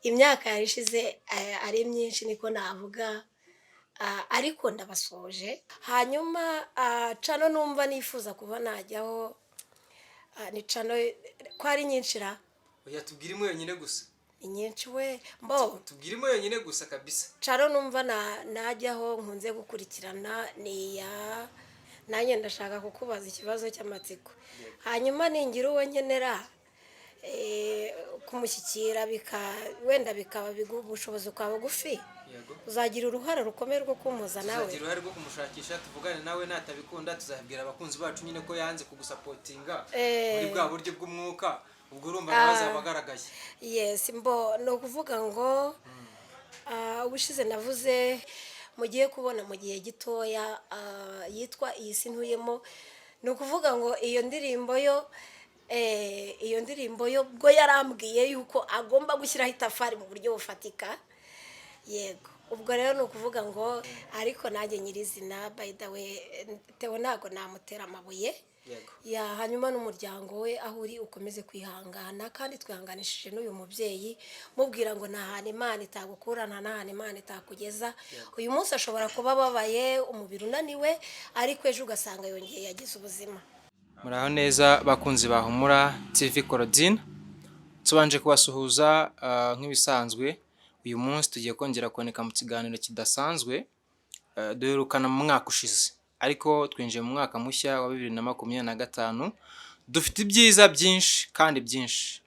imyaka yarishize ari myinshi niko navuga, ariko ndabasoje hanyuma cano numva nifuza kuba najyaho, ni cano ko ari nyinshi ra oya tubwire imwe yonyine gusa. ni nyinshi we mbo tubwire imwe yonyine gusa kabisa. cano numva najyaho nkunze gukurikirana ni ya nanjye ndashaka kukubaza ikibazo cy'amatsiko. Hanyuma ningira uwo nkenera kumushyikira wenda bikaba ubushobozi bwa bugufi, uzagira uruhare rukomeye rwo kumuza nawe. Tuzagira uruhare rwo kumushakisha, tuvugane nawe, natabikunda tuzabwira abakunzi bacu nyine ko yanze kugusapotinga muri bwa buryo bw'umwuka, ubwo urumva nawe azabagaragaye. Yes, mbo no kuvuga ngo ubushize navuze mugiye kubona mu gihe gitoya yitwa iyi si ntuyemo. Ni ukuvuga ngo iyo ndirimbo yo bwo yarambwiye yuko agomba gushyiraho itafari mu buryo bufatika. Yego, ubwo rero ni ukuvuga ngo ariko nanjye nyirizina by the way Theo ntago namutera amabuye. Ya hanyuma n'umuryango we aho uri ukomeze kwihangana, kandi twihanganishije n'uyu mubyeyi mubwira ngo nta hantu Imana itagukurana, nta hantu Imana itakugeza. Uyu munsi ashobora kuba ababaye, umubiri unaniwe, ariko ejo ugasanga yongeye yagize ubuzima. Muraho neza bakunzi ba Humura TV Claudine, tubanje kubasuhuza nk'ibisanzwe. Uyu munsi tugiye kongera kuboneka mu kiganiro kidasanzwe duherukana mu mwaka ushize, ariko twinjiye mu mwaka mushya wa 2025 dufite ibyiza byinshi kandi byinshi.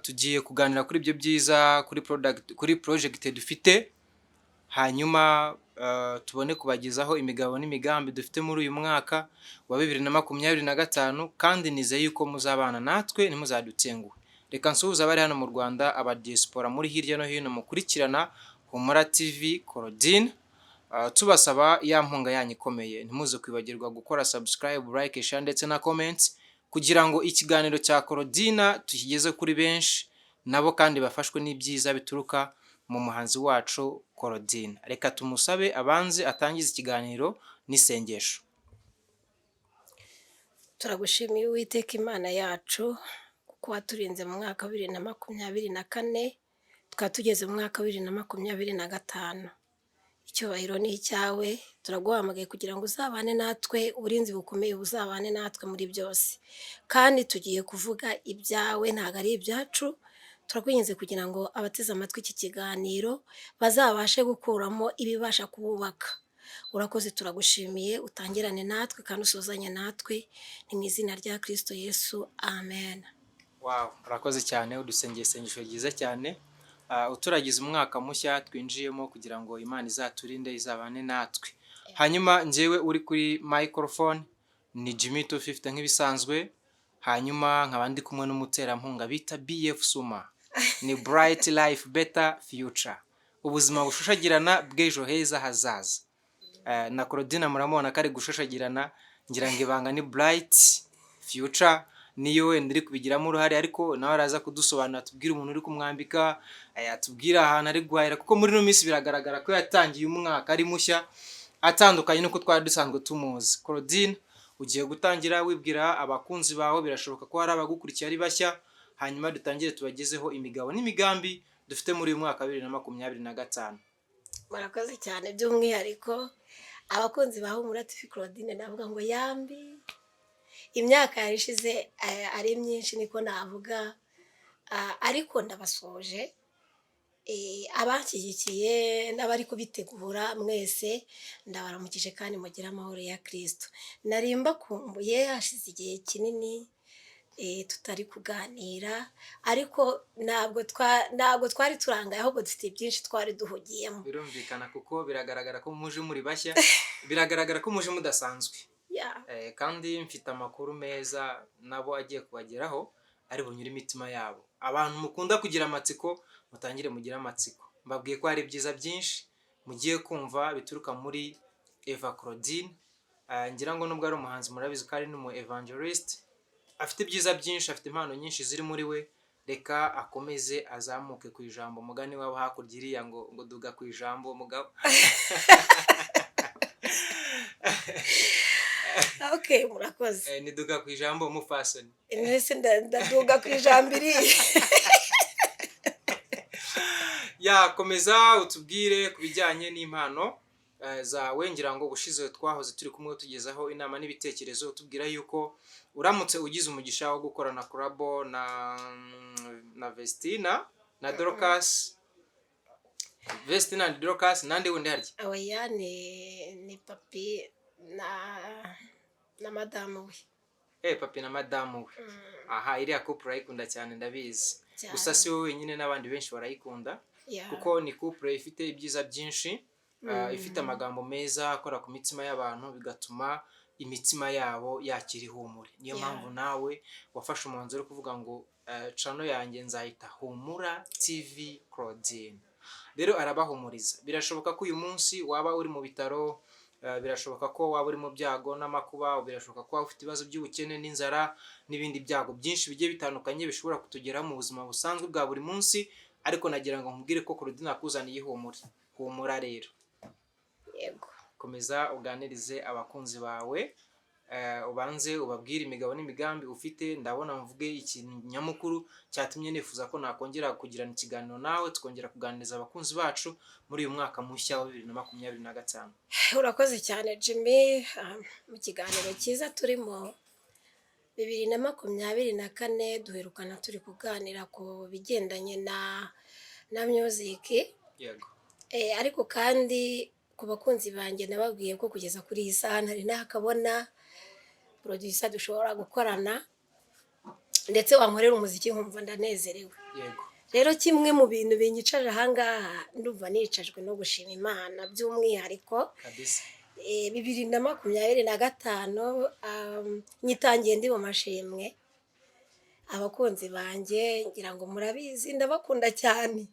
Tugiye kuganira kuri ibyo byiza, kuri project dufite, hanyuma tubone kubagezaho imigabo n'imigambi dufite muri uyu mwaka wa 2025, kandi nizeye yuko muzabana natwe ntimuzadutenguhe. Reka nsuhuza abari hano mu Rwanda, aba diaspora muri hirya no hino mukurikirana Humura TV Claudine, tubasaba ya mpunga yanyu ikomeye, ntimuze kwibagirwa gukora subscribe, like, share ndetse na comments, kugira ngo ikiganiro cya Claudine tukigeze kuri benshi nabo kandi bafashwe n'ibyiza bituruka mu muhanzi wacu Claudine. Reka tumusabe abanze atangiza ikiganiro n'isengesho. Turagushimiye Uwiteka Imana yacu kuko waturinze mu mwaka wa 2024 tukaba tugeze mu mwaka wa 2025. Icyubahiro ni icyawe, turaguhamagaye kugira ngo uzabane natwe, uburinzi bukomeye buzabane natwe muri byose, kandi tugiye kuvuga ibyawe ntago ari ibyacu. Turakwinginze kugira ngo abateze amatwi iki kiganiro bazabashe gukuramo ibibasha kububaka. Urakoze, turagushimiye, utangirane natwe kandi usozanye natwe, ni mu izina rya Kristo Yesu, amen. Wow, urakoze cyane, udusengeye isengesho ryiza cyane. Uturagize umwaka mushya twinjiyemo kugira ngo Imana izaturinde, izabane natwe. Hanyuma njyewe uri kuri microphone ni Jimmy 250 nk'ibisanzwe, hanyuma nkaba ndi kumwe n'umuterampunga bita BF Suma, ni Bright Life Better Future, ubuzima bushushagirana bw'ejo heza hazaza. Na Claudine muramubona kari gushushagirana, ngira ngo ibanga ni Bright Future, niyo wenda iri kubigiramo uruhare, ariko nawe araza kudusobanura, tubwire umuntu uri kumwambika, tubwire ahantu ari guhahira, kuko muri no minsi biragaragara ko yatangiye umwaka ari mushya atandukanye nuko twari dusanzwe tumuzi. Claudine, ugiye gutangira wibwira abakunzi bawe, birashoboka ko hari abagukurikiye ari bashya, hanyuma dutangire tubagezeho imigabo n'imigambi dufite muri uyu mwaka wa 2025. Murakoze cyane, by'umwihariko abakunzi ba Humura TV Claudine, navuga ngo yambi imyaka yarishize ari myinshi niko navuga, ariko ndabasoje. Abanshyigikiye n'abari kubitegura mwese ndabaramukije kandi mugira amahoro ya Kristo. Narimba kumbuye, hashize igihe kinini tutari kuganira, ariko ntabwo twari turangaye, ahubwo dufite byinshi twari duhugiyemo. Birumvikana kuko biragaragara ko muje muri bashya, biragaragara ko muje mudasanzwe. Kandi mfite amakuru meza nabo agiye kubageraho ari bunyura imitima yabo. Abantu mukunda kugira amatsiko, mutangire mugira amatsiko. Mbabwiye ko hari byiza byinshi mugiye kumva bituruka muri Eva Claudine. Ngira ngo nubwo ari umuhanzi murabizi ko ari n'umu evangelist, afite byiza byinshi, afite impano nyinshi ziri muri we. Reka akomeze azamuke ku ijambo, mugani wabo hakurya iriya ngo duga ku ijambo mugabo. Okay, murakoze. Niduga ku ijambo umufasoni. Nese ndaduga ku ijambo iri. yakomeza utubwire ku bijyanye n'impano zawe. Ngira ngo ubushize twahoze turi kumwe tugezaho inama n'ibitekerezo utubwira yuko uramutse ugize umugisha wo gukorana collabo na Vestina na Dorcas, Vestina na Dorcas nande wundi harya? oya ni papi na madamu we. Papi na madamu we. Aha, iriya couple urayikunda cyane ndabizi. Gusa si wowe wenyine n'abandi benshi barayikunda. Kuko ni couple ifite ibyiza byinshi, ifite amagambo meza akora ku mitima y'abantu bigatuma imitima yabo yakira ihumure. Niyo mpamvu nawe wafashe umwanzuro wo kuvuga ngo channel yanjye nzayita Humura TV Claudine. Rero arabahumuriza. Birashoboka ko uyu munsi waba uri mu bitaro, birashoboka ko waba uri mu byago n'amakuba, birashoboka ko waba ufite ibibazo by'ubukene n'inzara n'ibindi byago byinshi bigiye bitandukanye bishobora kutugeraho mu buzima busanzwe bwa buri munsi, ariko nagira ngo nkubwire ko Claudine akuzaniye ihumure. Humura rero. Yego. Komeza uganirize abakunzi bawe, ubanze ubabwire imigabo n'imigambi ufite. Ndabona mvuge ikintu nyamukuru cyatumye nifuza ko nakongera kugirana ikiganiro nawe tukongera kuganiriza abakunzi bacu muri uyu mwaka mushya wa 2025. Urakoze cyane Jimmy, mu kiganiro cyiza turimo 2024 duherukana turi kuganira ku bigendanye na music. Yego. Ariko kandi ku bakunzi banjye nababwiye ko kugeza kuri iyi saha ntari nakabona producer dushobora gukorana ndetse wankorera umuziki nkumva ndanezerewe. Yego. Rero kimwe mu bintu binyicaje ahangaha ndumva nicajwe no gushima Imana by'umwihariko Kabisa. 2025 nyitangiye ndi mu mashimwe. Abakunzi banjye ngira ngo murabizi ndabakunda cyane.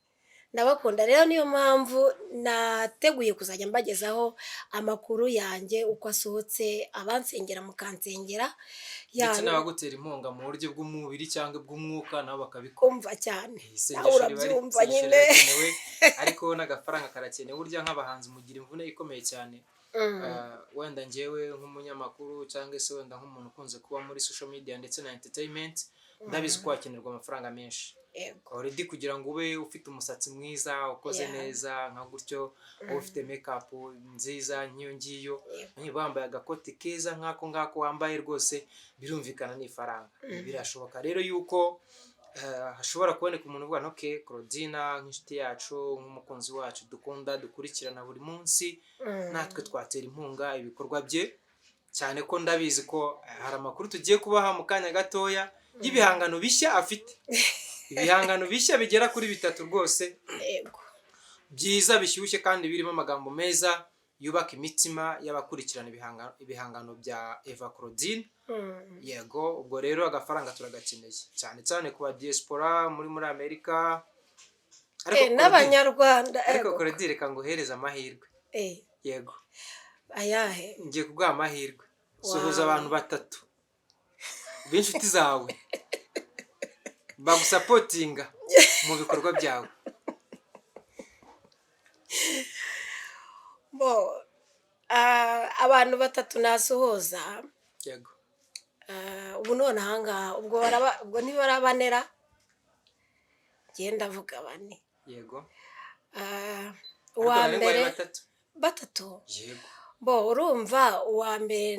Ndabakunda rero niyo mpamvu nateguye kuzajya mbagezaho amakuru yanjye uko asohotse, abansengera mukansengera Ndetse n'abagutera inkunga mu buryo bw'umubiri cyangwa bw'umwuka nabo bakabikora. kumva cyane. Nawe urabyumva nyine. Ariko n'agafaranga karakenewe. Burya nk'abahanzi mugira imvune ikomeye cyane. Wenda njyewe nk'umunyamakuru cyangwa se wenda nk'umuntu ukunze kuba muri social media ndetse na entertainment, ndabizi ko hakenerwa amafaranga menshi. Already kugira ngo ube ufite umusatsi mwiza ukoze neza nka gutyo, ufite makeup nziza nk'iyo ngiyo, bambaye agakoti keza nk'ako wambaye rwose birumvikana n'ifaranga. Birashoboka rero yuko hashobora kuboneka umuntu uvuga no Claudine nk'inshuti yacu, nk'umukunzi wacu dukunda dukurikirana buri munsi, natwe twatera inkunga ibikorwa bye, cyane ko ndabizi ko hari amakuru tugiye kubaha mu kanya gatoya y'ibihangano bishya afite. Ibihangano bishya bigera kuri 3 rwose. Yego. Byiza bishyushye kandi birimo amagambo meza yubaka imitima y'abakurikirana ibihangano bya Eva Claudine. Yego, ubwo rero agafaranga turagakeneye cyane cyane ku ba diaspora muri Amerika. N'abanyarwanda. Ariko Claudine reka nguhereza amahirwe. Yego. Ayahe? Ngiye kuguha amahirwe. Suhuza abantu 3 b'inshuti zawe bagusapotinga mu bikorwa byawe. Abantu 3 nasuhuza. Yego. Ubu none ahangaha ubwo ntibarabanera genda vuga 4. Yego. Uwa mbere 3. Yego. Urumva uwa mbere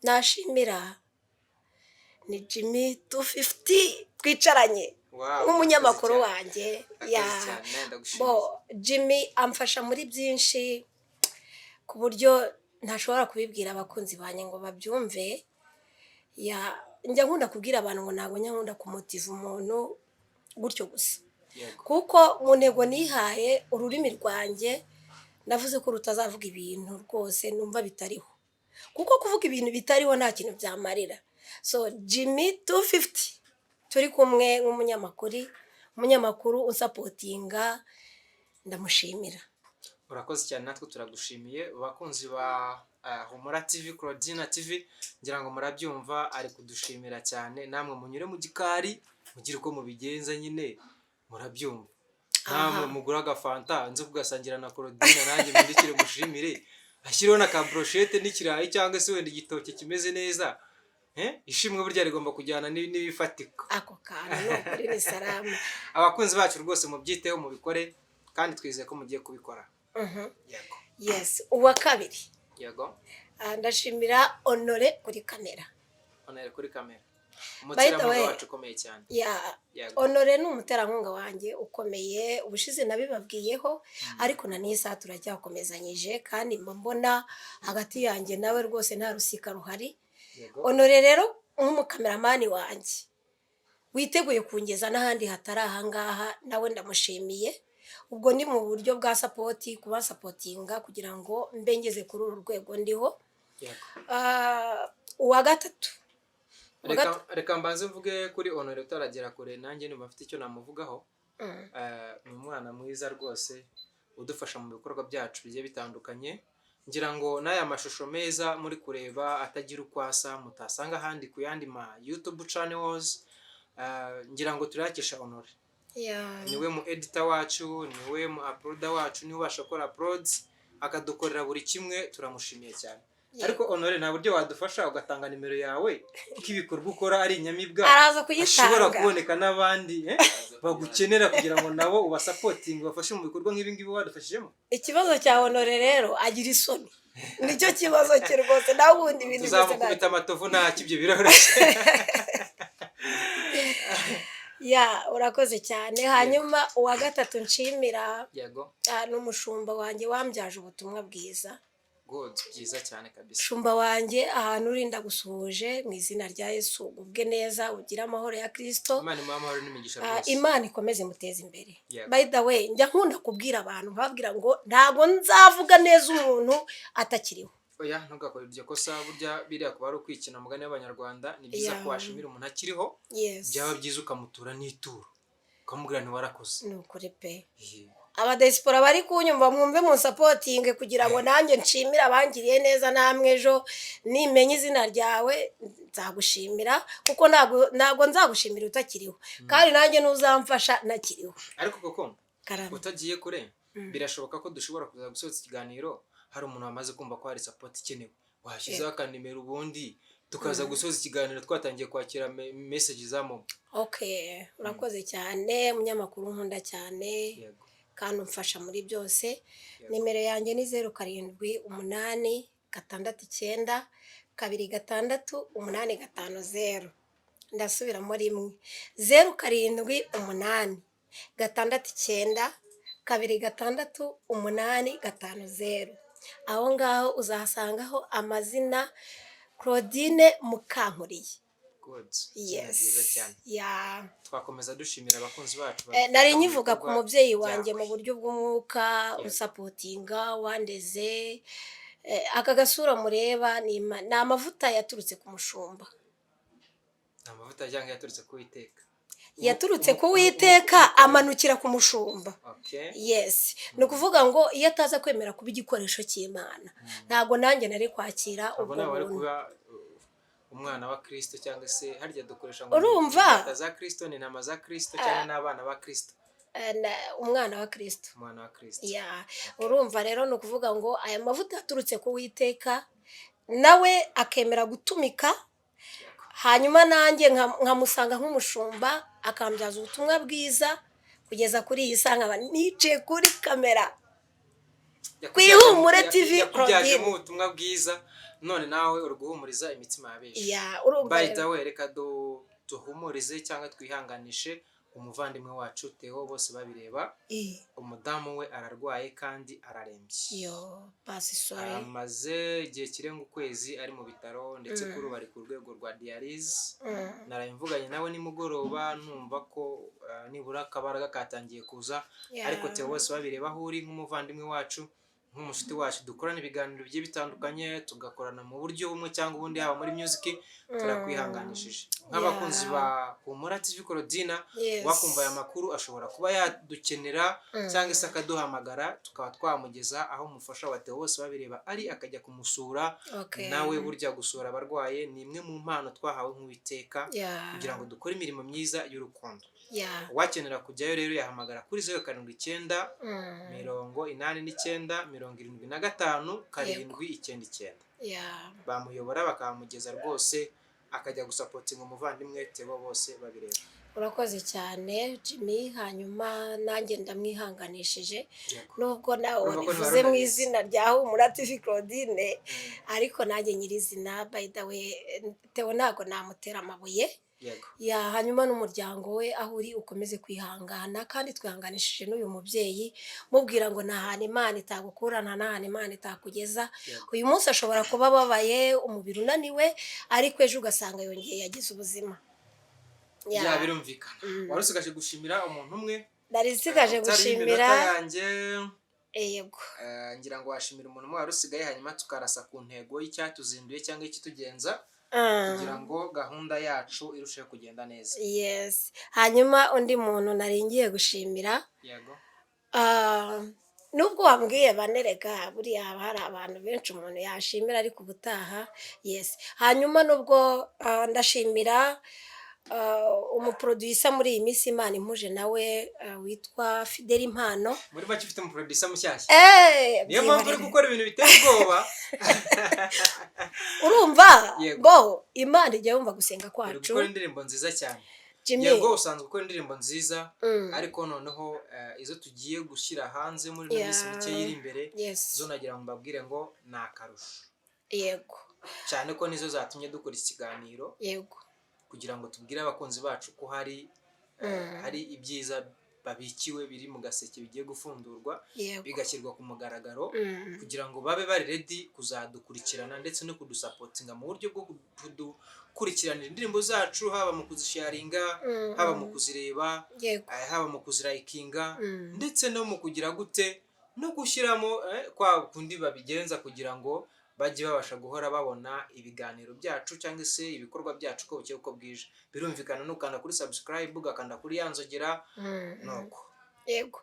nashimira ni Jimmy 250 twicaranye nk'umunyamakuru wanjye. Jimmy amfasha muri byinshi ku buryo ntashobora kubibwira abakunzi banjye ngo babyumve. Njya nkunda kubwira abantu ngo ntabwo nkunda kumutiva umuntu gutyo gusa, kuko mu ntego nihaye ururimi rwanjye navuze ko rutazavuga ibintu rwose numva bitariho, kuko kuvuga ibintu bitariho nta kintu byamarira. So Jimmy 250 turi kumwe nk'umunyamakuru unsapotinga, ndamushimira. Urakoze cyane, natwe turagushimiye. Abakunzi ba Humura TV Claudine TV ngira ngo murabyumva, ari kudushimira cyane. Namwe munyure mu gikari mugira uko mubigenza nyine murabyumva. Namwe mugura agafanta nze kugasangira na Claudine nanjye mbikire mushimire, ashyiriho na ka brochette n'ikirayi cyangwa se wenda igitoke kimeze neza. Ishimwe burya rigomba kujyana n'ibifatika. Ako kana no kuri ni salama. Abakunzi bacu rwose mubyiteho mubikore, kandi twizeye ko mugiye kubikora. Yego. Yes, uwa kabiri Yego. ndashimira Honore kuri kamera. Honore kuri kamera. By the Umuterankunga way, wacu ukomeye cyane. Yego. Honore ni umuterankunga wanjye ukomeye, ubushize nabibabwiyeho ariko na n'isaha turacyakomezanyije kandi mbona hagati yanjye nawe rwose nta rusika ruhari. Yego. Honore rero nk'umukameramani wanjye witeguye kungeza n'ahandi hatari ahangaha, nawe ndamushimiye. Ubwo ni mu buryo bwa sapoti, kuba sapotinga kugira ngo mbe ngeze kuri uru rwego ndiho. Yego. Uwa gatatu, Reka mbanze mvuge kuri Honore utaragera kure, nanjye niba mfite icyo namuvugaho. Ni umwana mwiza rwose udufasha mu bikorwa byacu bigiye bitandukanye. Ngira ngo n'aya mashusho meza muri kureba atagira uko asa mutasanga ahandi ku yandi ma YouTube channels. Ngira ngo turakesha Honore. Niwe mu editor wacu, niwe mu uploader wacu, niwe ubasha gukora uploads akadukorera buri kimwe, turamushimiye cyane. Ariko Honore nta buryo wadufasha ugatanga nimero yawe kuko ibikorwa ukora ari inyamibwa, araza kuyitanga, ashobora kuboneka n'abandi bagukenera kugira ngo nabo ubasapoting bafashe mu bikorwa nk'ibi ngibi wadufashijemo. Ikibazo cya Honore rero agira isoni, nicyo kibazo cye rwose, nawe ubundi ibintu byose tuzamukubita amatovu nta kibyo biroroshye. Urakoze cyane. Hanyuma uwa gatatu nshimira ni umushumba wanjye wambyaje ubutumwa bwiza. God, byiza cyane kabisa. Shumba wanjye ahantu urinda gusuhuje mu izina rya Yesu, ubwe neza, ugira amahoro ya Kristo. Imana imuha amahoro n'imigisha rwose. Imana ikomeze muteze imbere. By the way, njya nkunda kubwira abantu, babwira ngo ntago nzavuga neza umuntu atakiriho. Oya, ntugakore iryo kosa, burya biriya kuba ari ukwikina mugani y'Abanyarwanda. Ni byiza ko washimira umuntu akiriho. Byaba byiza ukamutura n'ituro, ukamubwira ntiwarakoze. Ni ukuri pe. Abadesipora bari kunyumva mwumve mu supporting kugira ngo nanjye nshimire abangiriye neza, namwe ejo nimenye izina ryawe nzagushimira, kuko ntago nzagushimira utakiriho, kandi nanjye ntuzamfasha nakiriho. Ariko koko utagiye kure, birashoboka ko dushobora kuza gusoza ikiganiro hari umuntu wamaze kumva ko hari support ikenewe, washyizeho akanimero ubundi tukaza gusoza ikiganiro twatangiye kwakira message zamo. Okay, urakoze cyane munyamakuru nkunda cyane. Yego. Kandi umfasha muri byose. Nimero yanjye ni 0786926850. Ndasubiramo rimwe, 0786926850. Aho ngaho uzahasangaho amazina Claudine Mukankuriye. Yes. Twakomeza dushimira abakunzi bacu. Nari nyivuga ku mubyeyi wanjye mu buryo bw'umwuka, usapotinga, wandeze. Aka gasura mureba ni amavuta yaturutse ku mushumba. Amavuta cyangwa yaturutse ku Uwiteka? Yaturutse ku Uwiteka amanukira ku mushumba. Yes. Ni ukuvuga ngo iyo ataza kwemera kuba igikoresho cy'Imana, ntabwo nanjye nari kwakira ubwo buntu. Umwana wa Kristo cyangwa se harya dukoresha ngo urumva za Kristo ni ntama za Kristo cyane n'abana ba Kristo. Umwana wa Kristo. Umwana wa Kristo. Urumva rero ni ukuvuga ngo aya mavuta yaturutse ku Uwiteka, nawe akemera gutumika, hanyuma nanjye nkamusanga nk'umushumba akambyaza ubutumwa bwiza kugeza kuri iyi sanga nicaye kuri kamera ku Ihumure TV. Claudine mu butumwa bwiza, none nawe uri guhumuriza imitima yabeshi. By the way, reka duhumurize cyangwa twihanganishe umuvandimwe wacu Theo, bose babireba. Umudamu we ararwaye kandi ararembye. Amaze igihe kirenga ukwezi ari mu bitaro, ndetse kuri bari ku rwego rwa dialysis. Narayimvuganye nawe nimugoroba numva ko nibura akabaraga katangiye kuza, ariko Theo bose babireba aho uri nk'umuvandimwe wacu, nk'umushuti wacu, dukorana ibiganiro bigiye bitandukanye, tugakorana mu buryo bumwe cyangwa ubundi, haba muri music. Turakwihanganishije nk'abakunzi ba Humura TV Claudine. Wakumva aya makuru ashobora kuba yadukenera cyangwa se akaduhamagara tukaba twamugeza aho umufasha wa Theo bose babireba ari, akajya kumusura. Nawe burya gusura abarwaye ni imwe mu mpano twahawe nk'Uwiteka kugira ngo dukore imirimo myiza y'urukundo. Wakenera kujyayo rero yahamagara kuri 0789 79 75 79. Bamuyobora bakamugeza rwose akajya gusapotinga umuvandimwe Theo bose babireba. urakoze cyane Jimmy, hanyuma nanjye ndamwihanganishije yego nubwo nawe urumva ko wabivuze mu ntiwarunabizi. izina rya Humura TV Claudine, ariko nanjye nyirizina by the way Theo ntabwo namutera amabuye. Yego Ya hanyuma n'umuryango we aho uri ukomeze kwihangana, kandi twihanganishije n'uyu mubyeyi mubwira ngo nta hantu Imana itagukura, nta n'ahantu Imana itakugeza. yego Uyu munsi ashobora kuba ababaye, umubiri unaniwe, ariko ejo ugasanga yongeye yagize ubuzima. ya birumvikana. Wari usigaje gushimira umuntu umwe Nari nsigaje utari gushimira iminota yanjye. yego Ngira ngo washimira umuntu umwe wari usigaye, hanyuma tukarasa ku ntego y'icyatuzinduye cyangwa ikitugenza kugira ngo gahunda yacu irusheho kugenda neza. yes. Hanyuma undi muntu nari ngiye gushimira, Yego nubwo wambwiye banerega buriya haba hari abantu benshi umuntu yashimira ariko ubutaha. Yes. Hanyuma nubwo ndashimira umuproducer muri iyi minsi Imana impuje nawe witwa Fidel Impano. muri make ufite umuproducer mushyashya, Eh, niyo mpamvu uri gukora ibintu biteye ubwoba. urumva Yego. bo Imana ijya yumva gusenga uri kwacu gukora indirimbo nziza cyane. Jimmy. Yego usanzwe ukora indirimbo nziza, Mm. ariko noneho izo tugiye gushyira hanze muri ino minsi mike iri imbere, Yes. zo nagira ngo mbabwire ngo ni akarusho Yego. cyane ko nizo zatumye dukora ikiganiro, Yego. kugira ngo tubwire abakunzi bacu ko hari ibyiza babikiwe biri mu gaseke bigiye gufundurwa Yego. bigashyirwa ku mugaragaro, Mm. kugira ngo babe bari ready kuzadukurikirana ndetse no kudusapotinga mu buryo bwo kudukurikiranira indirimbo zacu, haba mu kuzisharinga, haba mu kuzireba, Yego. haba mu kuzirayikinga, Mm. ndetse no mu kugira gute no gushyiramo kwa kundi babigenza, kugira ngo bajye babasha guhora babona ibiganiro byacu cyangwa se ibikorwa byacu uko bukeye uko bwije. Birumvikana nukanda kuri subscribe, ugakanda kuri yanzogera nuko. Yego.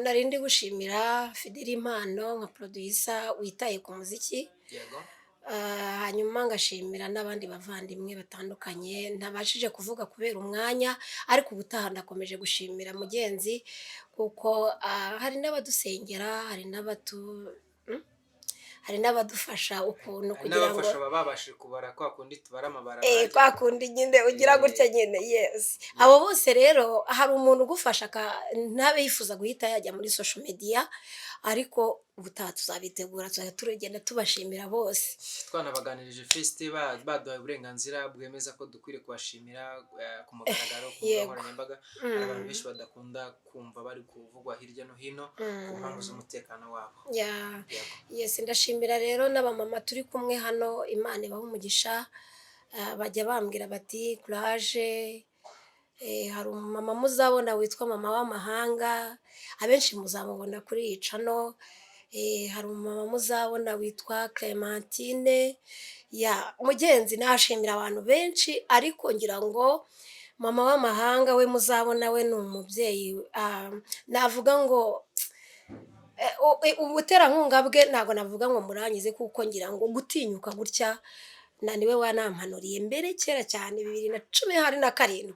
Nari ndi gushimira Fidel Impano nka producer witaye ku muziki. Yego Hanyuma ngashimira n'abandi bavandimwe batandukanye ntabashije kuvuga kubera umwanya, ariko ubutaha ndakomeje gushimira mugenzi kuko hari n'abadusengera, hari n'abadufasha ukuntu hari kugira ngo n'abafasha baba babashije kubara kwa kundi tubara amabara kwa kundi nyine ugira gutya nyine. Yes. Abo bose rero hari umuntu ugufasha ntabe yifuza guhita yajya muri social media, ariko ubutaha tuzabitegura tuzajya turagenda tubashimira bose. twanabaganirije Feste baduhaye uburenganzira bwemeza ko dukwiriye kubashimira ku mugaragaro ku mbuga Yego. nkoranyambaga. Hari abantu benshi badakunda kumva bari kuvugwa hirya no hino ku mpamvu z'umutekano wabo. Yeah. Yego. Yes, ndashimira rero n'abamama turi kumwe hano, Imana ibahe umugisha. Bajya bambwira bati courage. Hari umumama muzabona witwa mama w'amahanga, abenshi muzamubona kuri iyi channel. Hari umumama muzabona witwa Clementine. Ya mugenzi nashimira abantu benshi, ariko ngira ngo mama w'amahanga we muzabona we ni umubyeyi, navuga ngo ubuterankunga bwe ntabwo navuga ngo murangize, kuko ngira ngo gutinyuka gutya na niwe wanampanuriye mbere kera cyane 2017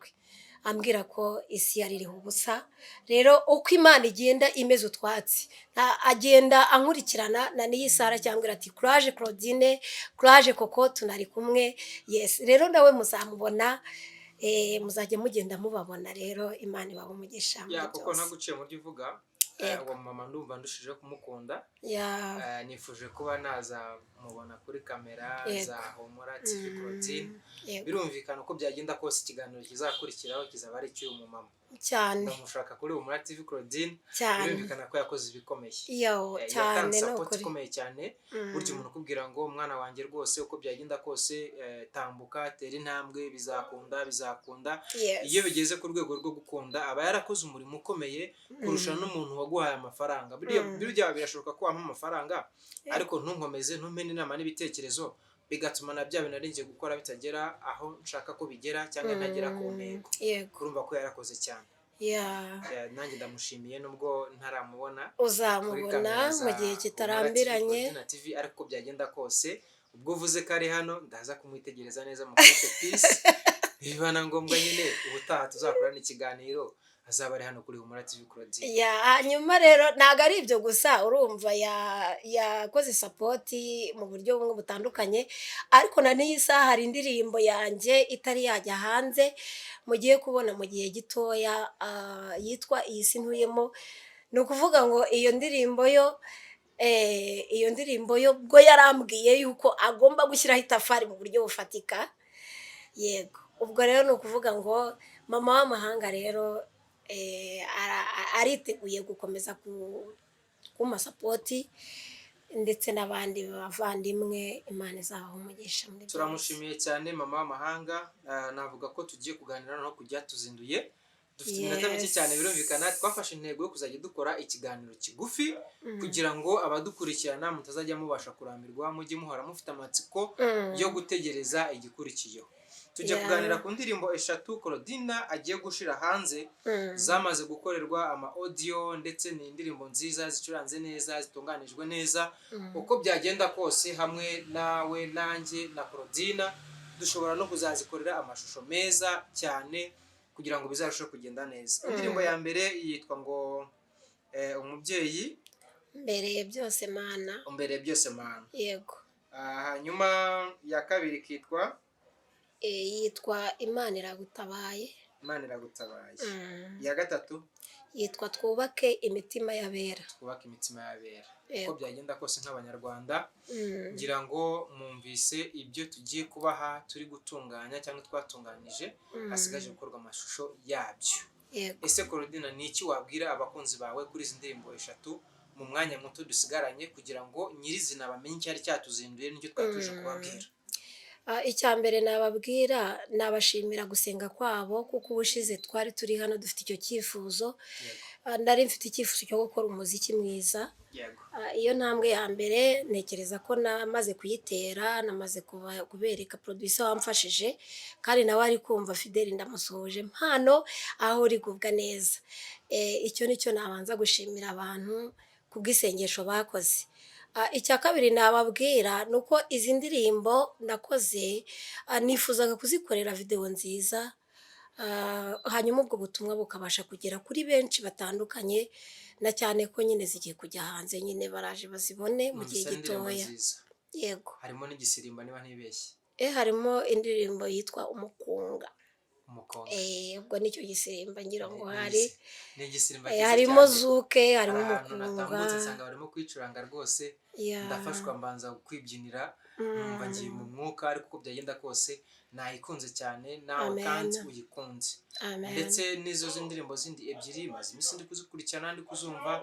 ambwira ko isi yari iriho ubusa. Rero uko Imana igenda imeze utwatsi, agenda ankurikirana na niyi Sara cyangwa ati courage Claudine, courage koko tunari kumwe. Yes, rero nawe muzamubona, muzajya mugenda mubabona. Rero Imana ibahe umugisha. Ya kuko ntaguciye mu byo uvuga, uwo mama ndumva ndushije kumukunda. Nifuje kuba naza mubona kuri kamera za Humura TV Claudine. Birumvikana uko byagenda kose ikiganiro kizakurikiraho kizaba ari cy'uyu mumama cyane. Ndamushaka kuri Humura TV Claudine. Cyane. Birumvikana ko yakoze ibikomeye. Cyane no kuri ikomeye cyane. Burya umuntu kubwira ngo umwana wanjye rwose uko byagenda kose tambuka tera intambwe bizakunda. Iyo bigeze ku rwego rwo gukunda aba yarakoze umurimo ukomeye kurusha n'umuntu waguhaye amafaranga. Birya birashoboka ko wampa amafaranga ariko ntunkomeze ntumpe inama n'ibitekerezo, bigatuma na bya bintu ari ngiye gukora bitagera aho nshaka ko bigera cyangwa ntagera ku ntego. Urumva ko yarakoze cyane. Nanjye ndamushimiye nubwo ntaramubona. Uzamubona mu gihe kitarambiranye. Ariko byagenda kose ubwo uvuze ko ari hano ndaza kumwitegereza neza mu kuri peace. Biba na ngombwa nyine ubutaha tuzakorana ikiganiro azaba ari hano kuri Humura TV Claudine. hanyuma rero ntabwo ari ibyo gusa urumva yakoze sapoti mu buryo bumwe butandukanye, ariko na n'iyi saha hari indirimbo yanjye itari yajya hanze mugiye kubona mu gihe gitoya, yitwa iyi si ntuyemo. Ni ukuvuga ngo iyo ndirimbo yo bwo yarambwiye yuko agomba gushyiraho itafari mu buryo bufatika, yego. Ubwo rero ni ukuvuga ngo mama w'amahanga rero ariteguye gukomeza kumpa sapoti, ndetse n'abandi bavandimwe Imana izabaha umugisha muri byose. Turamushimiye cyane mama w'amahanga. Navuga ko tugiye kuganira no kujya tuzinduye, dufite iminota mike cyane, birumvikana twafashe intego yo kuzajya dukora ikiganiro kigufi kugira ngo abadukurikirana mutazajya mubasha kurambirwa, mujye muhora mufite amatsiko yo gutegereza igikurikiyeho. Tujya kuganira ku ndirimbo 3 Claudine agiye gushira hanze, zamaze gukorerwa ama audio, ndetse ni indirimbo nziza zicuranze neza, zitunganijwe neza. Uko byagenda kose, hamwe nawe nanjye na Claudine dushobora no kuzazikorera amashusho meza cyane kugira ngo bizarushe kugenda neza. Indirimbo ya mbere yitwa ngo umubyeyi mbereye byose mana. Umbereye byose mana, yego. Hanyuma ya kabiri kitwa yitwa Imana iragutabaye. Imana iragutabaye. Ya gatatu yitwa twubake imitima y'abera. twubake imitima y'abera. Uko byagenda kose nk'abanyarwanda, ngira ngo mwumvise ibyo tugiye kubaha turi gutunganya cyangwa twatunganije, hasigaje gukorwa amashusho yabyo. Ese Claudine, ni iki wabwira abakunzi bawe kuri izi ndirimbo 3 mu mwanya muto dusigaranye, kugira ngo nyirizina bamenye icyari cyatuzinduye n'icyo twatuje kubabwira? Icya mbere nababwira, nabashimira gusenga kwabo, kuko ubushize twari turi hano dufite icyo cyifuzo. Nari mfite icyifuzo cyo gukora umuziki mwiza. Iyo ntambwe ya mbere ntekereza ko namaze kuyitera, namaze kubereka producer wamfashije, kandi nawe ari kumva Fidel ndamusohoje mpano aho uri gubwa neza. Icyo nicyo nabanza gushimira abantu kubw'isengesho bakoze. Icya kabiri nababwira nuko izi ndirimbo nakoze nifuzaga kuzikorera video nziza, hanyuma ubwo butumwa bukabasha kugera kuri benshi batandukanye, na cyane ko nyine zigiye kujya hanze, nyine baraje bazibone mu gihe gitoya. Yego. Harimo n'igisirimba niba ntibeshye. Harimo indirimbo yitwa umukunga. Umukonga. Ubwo nicyo gisirimba ngira ngo hari. Ni igisirimba harimo zuke, harimo umukunga. Natambutse nsanga barimo kwicuranga rwose, ndafashwa mbanza kwibyinira, numva ngiye mu mwuka, ariko uko byagenda kose nayikunze cyane, nawe kandi uyikunze. Ndetse n'izo ndirimbo zindi ebyiri maze iminsi ndi kuzikurikirana, ndi kuzumva,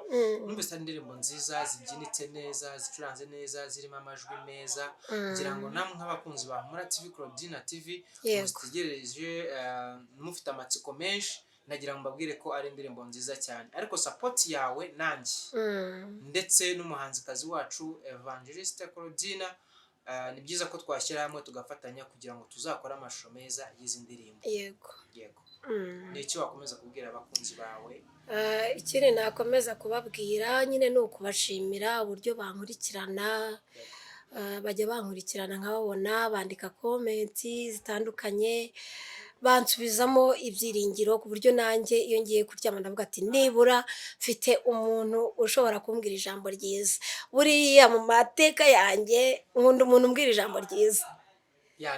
numvise ari indirimbo nziza, zibyinitse neza, zicuranze neza, zirimo amajwi meza. Ngira ngo namwe nk'abakunzi ba Humura TV Claudine TV muzitegereje mufite amatsiko menshi, nagira ngo mbabwire ko ari indirimbo nziza cyane. Ariko support yawe nanjye ndetse n'umuhanzikazi wacu Evangeliste Claudine, ni byiza ko twashyira hamwe tugafatanya kugira ngo tuzakore amashusho meza y'izi ndirimbo. Yego. Ni iki wakomeza kubwira abakunzi bawe? Ikindi nakomeza kubabwira nyine ni ukubashimira uburyo bankurikirana, bajya bankurikirana nkababona bandika komenti zitandukanye, bansubizamo ibyiringiro, ku buryo nanjye iyo ngiye kuryama ndavuga ati nibura mfite umuntu ushobora kumbwira ijambo ryiza. Buriya mu mateka yanjye nkunda umuntu umbwira ijambo ryiza.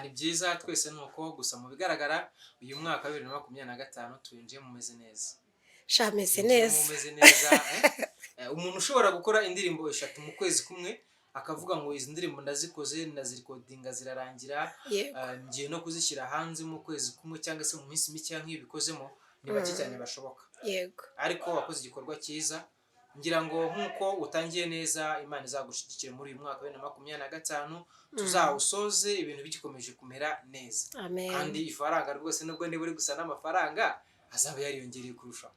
Ni byiza, twese nuko. Gusa mu bigaragara uyu mwaka 2025 tuwinjiye mumeze neza. Meze neza. Mumeze neza. Umuntu ushobora gukora indirimbo 3 mu kwezi kumwe, akavuga ngo izi ndirimbo ndazikoze, ndazirikodinga zirarangira, ngiye no kuzishyira hanze mu kwezi kumwe cyangwa se mu minsi mike nk'ibikozemo, ni bake cyane bashoboka. Yego. Ariko wakoze igikorwa cyiza, ngira ngo nk'uko utangiye neza, Imana izagushigikire muri uyu mwaka 2025, tuzawusoze ibintu bigikomeje kumera neza. Kandi ifaranga rwose nubwo niba uri gusa n'amafaranga, azaba yariyongereye kurushaho.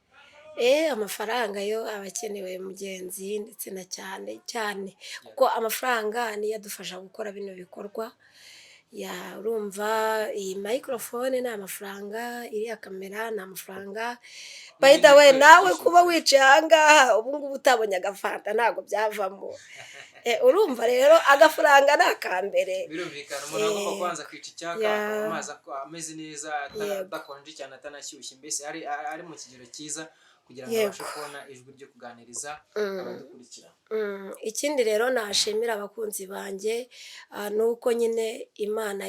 Amafaranga yo abakenewe mugenzi, ndetse na cyane kuko amafaranga niyo adufasha gukora bino bikorwa. Urumva iyi microphone ni amafaranga, iriya kamera ni amafaranga. By the way, nawe kuba wicaye ahangaha ubu ngubu utabonye agafanta ntabwo byavamo. urumva rero agafaranga ni akambere. birumvikana umuntu agomba kubanza kwica icyaka Ya. akaba amazi ameze neza Yego. adakonje cyane atanashyushye mbese ari mu kigero cyiza kugira ngo Yego. abashe kubona ijwi ryo kuganiriza abadukurikira. Ikindi rero nashimira abakunzi banjye ni uko nyine Imana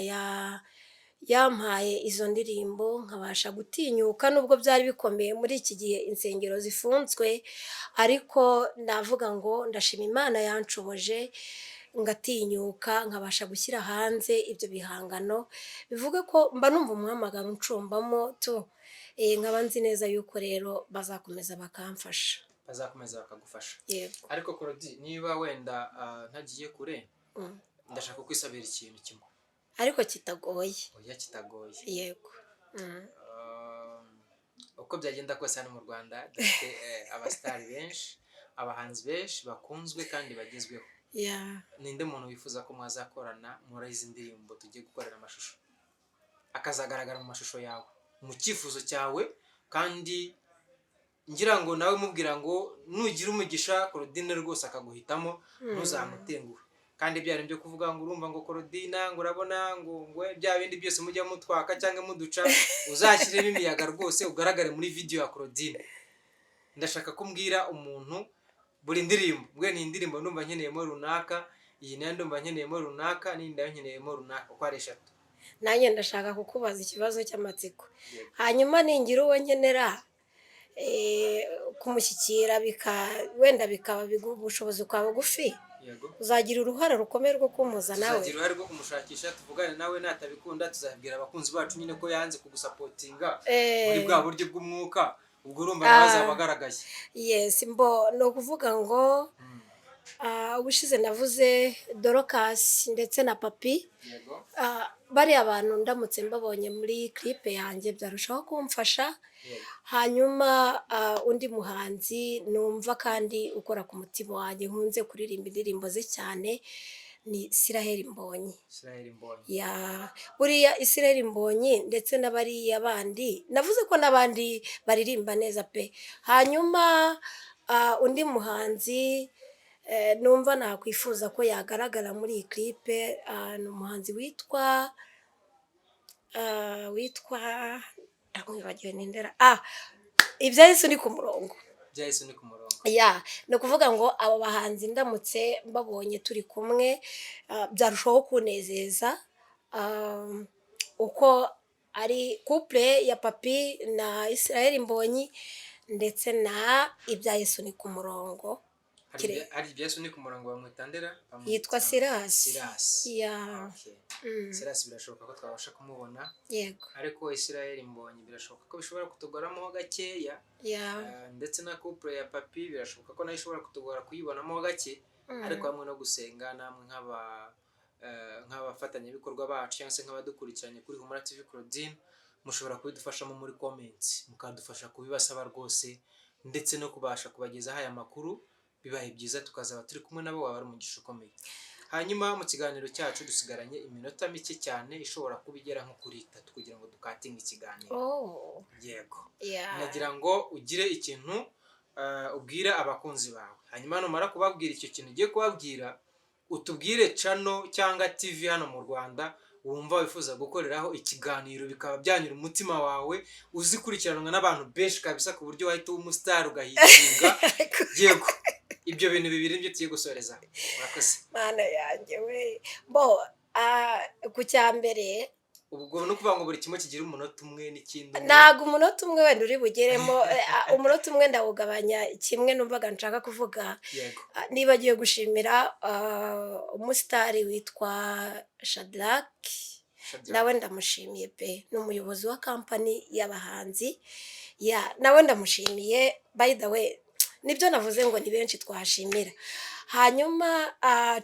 yampaye izo ndirimbo nkabasha gutinyuka nubwo byari bikomeye muri iki gihe insengero zifunzwe, ariko navuga ngo ndashima Imana yanshoboje ngatinyuka nkabasha gushyira hanze ibyo bihangano, bivuga ko mba numva umuhamagaro uncumbamo nkaba nzi neza yuko rero bazakomeza bakamfasha. bazakomeza bakagufasha. Yego. Ariko Claudie, niba wenda ntagiye kure ndashaka kwisabira ikintu kimwe ariko kitagoye. oya kitagoye. Yego. Uko byagenda kose hano mu Rwanda dufite abasitari benshi, abahanzi benshi bakunzwe kandi bagezweho. Ninde muntu wifuza ko mwazakorana muri izi ndirimbo tugiye gukorera amashusho akazagaragara mu mashusho yawe mu cyifuzo cyawe, kandi ngira ngo nawe mubwira ngo nugira umugisha Claudine rwose akaguhitamo ntuzamutenguhe, kandi byari byo kuvuga ngo urumva ngo Claudine ngo urabona ngo bya bindi byose mujya mutwaka cyangwa muduca uzashyiremo imiyaga rwose ugaragare muri video ya Claudine. Ndashaka kumbwira umuntu buri ndirimbo mbwe ni indirimbo ndumva nkeneyemo runaka, iyi nayo ndumva nkeneyemo runaka, n'indi nayo nkeneyemo runaka, uko ari 3. Nanjye ndashaka kukubaza ikibazo cy'amatsiko, hanyuma ningira uwo nkenera kumushyikira wenda bikaba ubushobozi bukaba bugufi, uzagira uruhare rukomeye rwo kumuza nawe. Tuzagira uruhare rwo kumushakisha tuvugane nawe, natabikunda tuzabwira abakunzi bacu nyine ko yanze kugusapotinga muri bwa buryo bw'umwuka, ubwo urumva nawe agaragaye. Yes, ni ukuvuga ngo ubushize navuze Dorcas ndetse na Papi, bariya abantu ndamutse mbabonye muri clipe yanjye byarushaho kumfasha. Hanyuma undi muhanzi numva kandi ukora ku mutima wanjye nkunze kuririmba indirimbo ze cyane ni Israel Mbonyi. Buriya Israel Mbonyi ndetse n'abariya bandi navuze ko n'abandi baririmba neza pe. Hanyuma undi muhanzi numva nakwifuza ko yagaragara muri iyi clipe ni umuhanzi witwa ibya Yesu ni ku murongo. Ni ukuvuga ngo abo bahanzi ndamutse mbabonye turi kumwe byarushaho kunezeza, uko ari couple ya Papi na Israel Mbonyi ndetse na ibya Yesu ni ku murongo. Hari ibya Yesu ni ku murongo bamwitandera yitwa Silas. Silas birashoboka ko twabasha kumubona. Yego. Ariko Israel Mbonyi birashoboka ko bishobora kutugoramo gakeya, ndetse na couple ya Papi birashoboka ko nayo ishobora kutugora kuyibonamo gake, ariko hamwe no gusenga namwe nk'abafatanyabikorwa bacu cyangwa se nk'abadukurikiranye kuri Humura TV Claudine, mushobora kubidufashamo muri comments, mukadufasha kubibasaba rwose, ndetse no kubasha kubagezaho aya makuru bibaye byiza tukazaba turi kumwe nabo, waba ari umugisha ukomeye. Hanyuma mu kiganiro cyacu dusigaranye iminota mike cyane ishobora kuba igera nko kuri 3 kugira ngo dukatinge ikiganiro. Yego. Nagira ngo ugire ikintu ubwira abakunzi bawe, hanyuma numara kubabwira icyo kintu ugiye kubabwira utubwire channel cyangwa TV hano mu Rwanda wumva wifuza gukoreraho ikiganiro bikaba byanyura umutima wawe, uzikurikiranwa n'abantu benshi kabisa ku buryo wahita umustar ugahitinga. Yego. Ibyo bintu bibiri nibyo tugiye gusoreza. Murakoze. Mana yanjye we. Ku cyambere ubwo no kuvuga ngo buri kimwe kigira umunota umwe n'ikindi. Ntago umunota umwe wenda uri bugeremo, umunota umwe ndawugabanya kimwe numvaga nshaka kuvuga. Yego. Nibagiye gushimira umusitari witwa Shadrack. Nawe ndamushimiye pe, ni umuyobozi wa company y'abahanzi. Nawe ndamushimiye. By the way, nibyo navuze ngo ni benshi twashimira. Hanyuma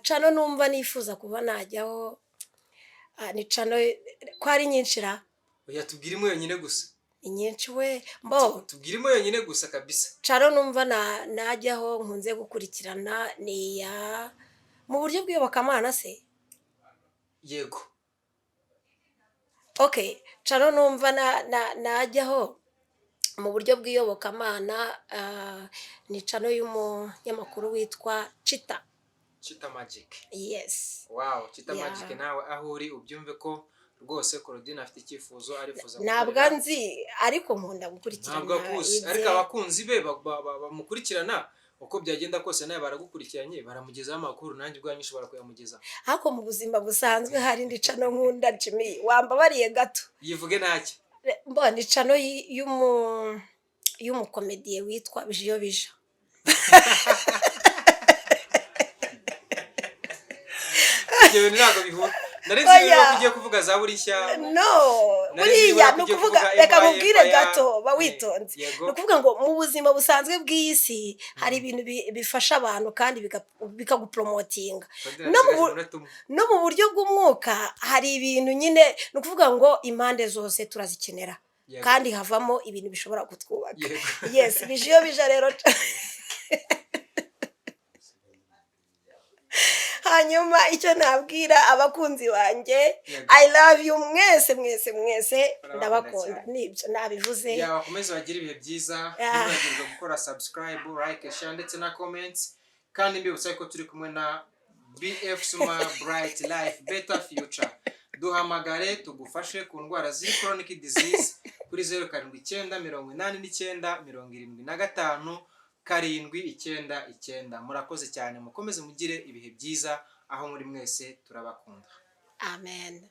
cano numva nifuza kuba najyaho ni cano ko ari nyinshi ra. Oya tubwirimo yonyine gusa. Inyinshi we tubwirimo yonyine gusa kabisa. Cano numva najyaho nkunze gukurikirana ni ya mu buryo bw'iyobokamana se. Yego. Okay, cano numva najyaho mu buryo bw'iyobokamana ni cano y'umunyamakuru witwa Chita. Chita Magic. Yes. Wow, Chita Yeah. Magic nawe aho uri ubyumve ko rwose Claudine afite icyifuzo arifuza ntabwo gukorera. nzi ariko nkunda Ntabwo gukurikirana akuzi ariko abakunzi be bamukurikirana uko byagenda kose nawe baragukurikiranye baramugezaho amakuru nanjye ubwanyu ushobora kuyamugeza. ariko mu buzima busanzwe hari indi cano nkunda Jimmy wambabariye gato Yivuge ntacyo. mbona icano y'umukomediye witwa Bijo Bija. Ibyo bintu ntabwo bihura. Nari nzi ko ugiye kuvuga za burishya. No, buriya ni ukuvuga reka nkubwire gato bawitonze. Ni ukuvuga ngo mu buzima busanzwe bw'isi hari ibintu bifasha abantu kandi bikagupromotinga. No mu buryo bw'umwuka hari ibintu nyine ni ukuvuga ngo impande zose turazikenera kandi havamo ibintu bishobora kutwubaka. Yes, Bijo Bija rero. Hanyuma icyo nabwira abakunzi banjye I love you mwese ndabakunda nibyo nabivuze. Bakomeze bagire ibihe byiza ntibagirwe gukora subscribe, like, share ndetse na comments kandi mbibutsa ko turi kumwe na BF Suma Bright Life Better Future. Duhamagare tugufashe ku ndwara ziri chronic disease kuri 0789797579. Murakoze cyane mukomeze mugire ibihe byiza aho muri mwese turabakunda. Amen.